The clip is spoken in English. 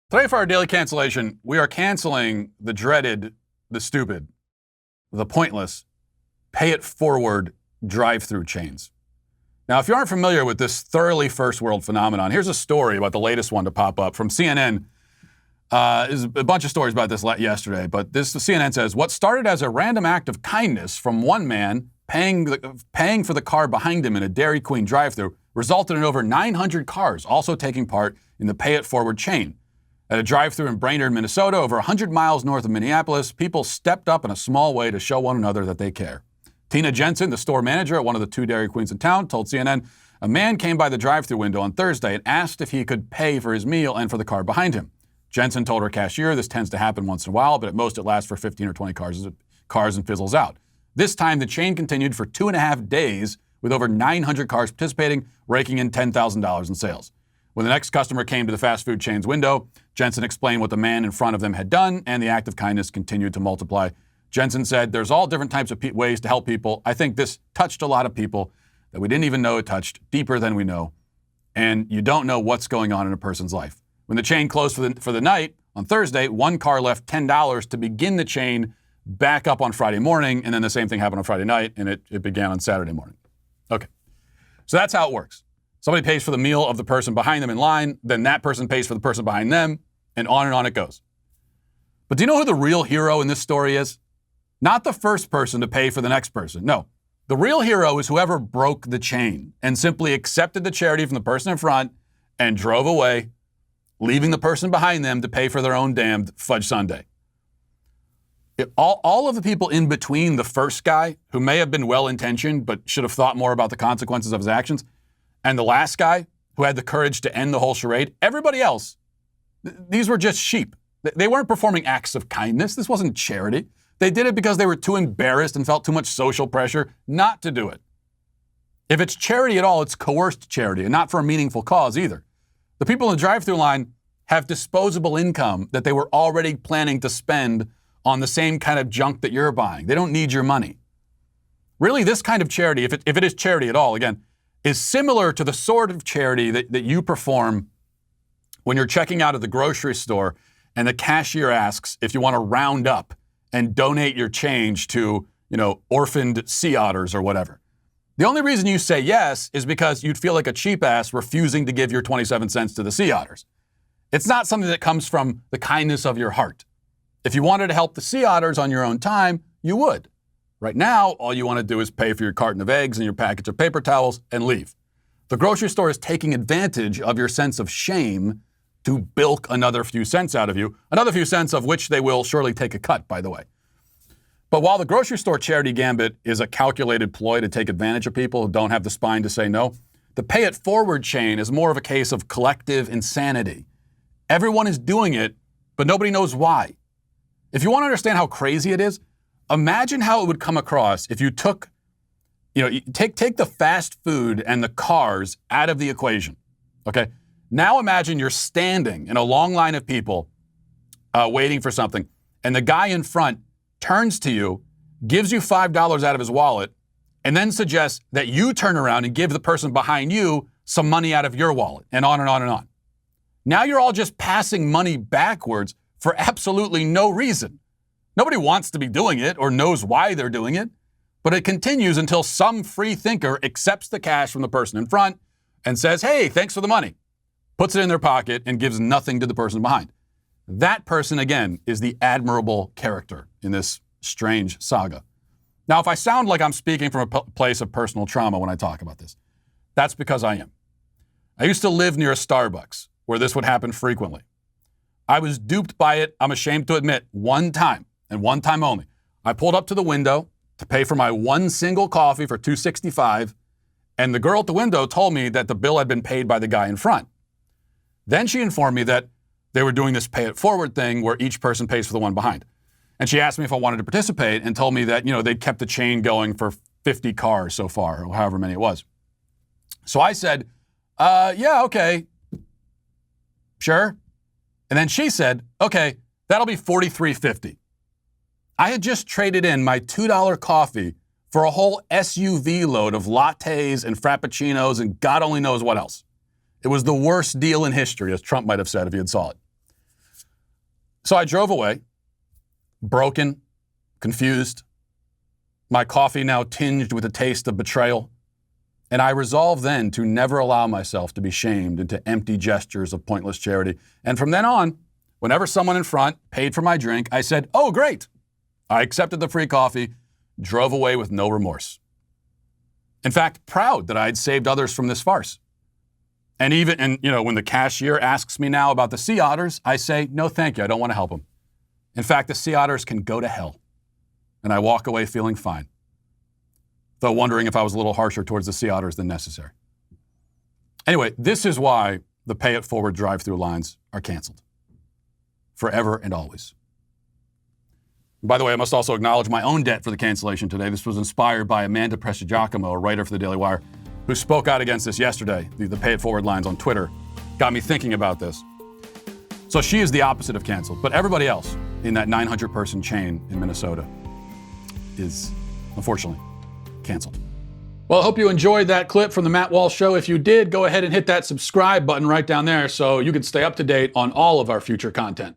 Today for our daily cancellation, we are canceling the dreaded, the stupid, the pointless, pay-it-forward drive-through chains. Now, if you aren't familiar with this thoroughly first-world phenomenon, here's a story about the latest one to pop up from CNN. There's a bunch of stories about this yesterday, but the CNN says, what started as a random act of kindness from one man paying for the car behind him in a Dairy Queen drive-thru resulted in over 900 cars also taking part in the pay-it-forward chain. At a drive-thru in Brainerd, Minnesota, over 100 miles north of Minneapolis, people stepped up in a small way to show one another that they care. Tina Jensen, the store manager at one of the two Dairy Queens in town, told CNN, a man came by the drive-thru window on Thursday and asked if he could pay for his meal and for the car behind him. Jensen told her cashier this tends to happen once in a while, but at most it lasts for 15 or 20 cars and fizzles out. This time, the chain continued for 2.5 days with over 900 cars participating, raking in $10,000 in sales. When the next customer came to the fast food chain's window, Jensen explained what the man in front of them had done, and the act of kindness continued to multiply. Jensen said, there's all different types of ways to help people. I think this touched a lot of people that we didn't even know it touched, deeper than we know. And you don't know what's going on in a person's life. When the chain closed for the night, on Thursday, one car left $10 to begin the chain back up on Friday morning, and then the same thing happened on Friday night, and it began on Saturday morning. Okay, so that's how it works. Somebody pays for the meal of the person behind them in line, then that person pays for the person behind them, and on it goes. But do you know who the real hero in this story is? Not the first person to pay for the next person. No, the real hero is whoever broke the chain and simply accepted the charity from the person in front and drove away, leaving the person behind them to pay for their own damned fudge sundae. All of the people in between the first guy, who may have been well-intentioned but should have thought more about the consequences of his actions, and the last guy, who had the courage to end the whole charade, everybody else, these were just sheep. They weren't performing acts of kindness. This wasn't charity. They did it because they were too embarrassed and felt too much social pressure not to do it. If it's charity at all, it's coerced charity, and not for a meaningful cause either. The people in the drive-thru line have disposable income that they were already planning to spend on the same kind of junk that you're buying. They don't need your money. Really, this kind of charity, if it is charity at all, again, is similar to the sort of charity that you perform when you're checking out at the grocery store and the cashier asks if you want to round up and donate your change to, orphaned sea otters or whatever. The only reason you say yes is because you'd feel like a cheap ass refusing to give your 27 cents to the sea otters. It's not something that comes from the kindness of your heart. If you wanted to help the sea otters on your own time, you would. Right now, all you want to do is pay for your carton of eggs and your package of paper towels and leave. The grocery store is taking advantage of your sense of shame to bilk another few cents out of you, another few cents of which they will surely take a cut, by the way. But while the grocery store charity gambit is a calculated ploy to take advantage of people who don't have the spine to say no, the pay-it-forward chain is more of a case of collective insanity. Everyone is doing it, but nobody knows why. If you want to understand how crazy it is, imagine how it would come across if you took, take the fast food and the cars out of the equation, okay? Now imagine you're standing in a long line of people waiting for something, and the guy in front turns to you, gives you $5 out of his wallet, and then suggests that you turn around and give the person behind you some money out of your wallet, and on and on and on. Now you're all just passing money backwards for absolutely no reason. Nobody wants to be doing it or knows why they're doing it, but it continues until some free thinker accepts the cash from the person in front and says, hey, thanks for the money, puts it in their pocket and gives nothing to the person behind. That person, again, is the admirable character in this strange saga. Now, if I sound like I'm speaking from a place of personal trauma when I talk about this, that's because I am. I used to live near a Starbucks where this would happen frequently. I was duped by it, I'm ashamed to admit, one time, and one time only. I pulled up to the window to pay for my one single coffee for $2.65, and the girl at the window told me that the bill had been paid by the guy in front. Then she informed me that they were doing this pay-it-forward thing where each person pays for the one behind. And she asked me if I wanted to participate and told me that, they'd kept the chain going for 50 cars so far, or however many it was. So I said, yeah, okay, sure. And then she said, okay, that'll be $43.50. I had just traded in my $2 coffee for a whole SUV load of lattes and frappuccinos and God only knows what else. It was the worst deal in history, as Trump might have said if he had saw it. So I drove away, broken, confused, my coffee now tinged with a taste of betrayal. And I resolved then to never allow myself to be shamed into empty gestures of pointless charity. And from then on, whenever someone in front paid for my drink, I said, "Oh, great." I accepted the free coffee, drove away with no remorse. In fact, proud that I had saved others from this farce. And when the cashier asks me now about the sea otters, I say, "No, thank you. I don't want to help them. In fact, the sea otters can go to hell." And I walk away feeling fine, though wondering if I was a little harsher towards the sea otters than necessary. Anyway, this is why the pay it forward drive-through lines are canceled. Forever and always. By the way, I must also acknowledge my own debt for the cancellation today. This was inspired by Amanda Prestigiacomo, a writer for the Daily Wire, who spoke out against this yesterday. The pay it forward lines on Twitter got me thinking about this. So she is the opposite of canceled, but everybody else in that 900-person chain in Minnesota is, unfortunately, canceled. Well, I hope you enjoyed that clip from the Matt Walsh Show. If you did, go ahead and hit that subscribe button right down there so you can stay up to date on all of our future content.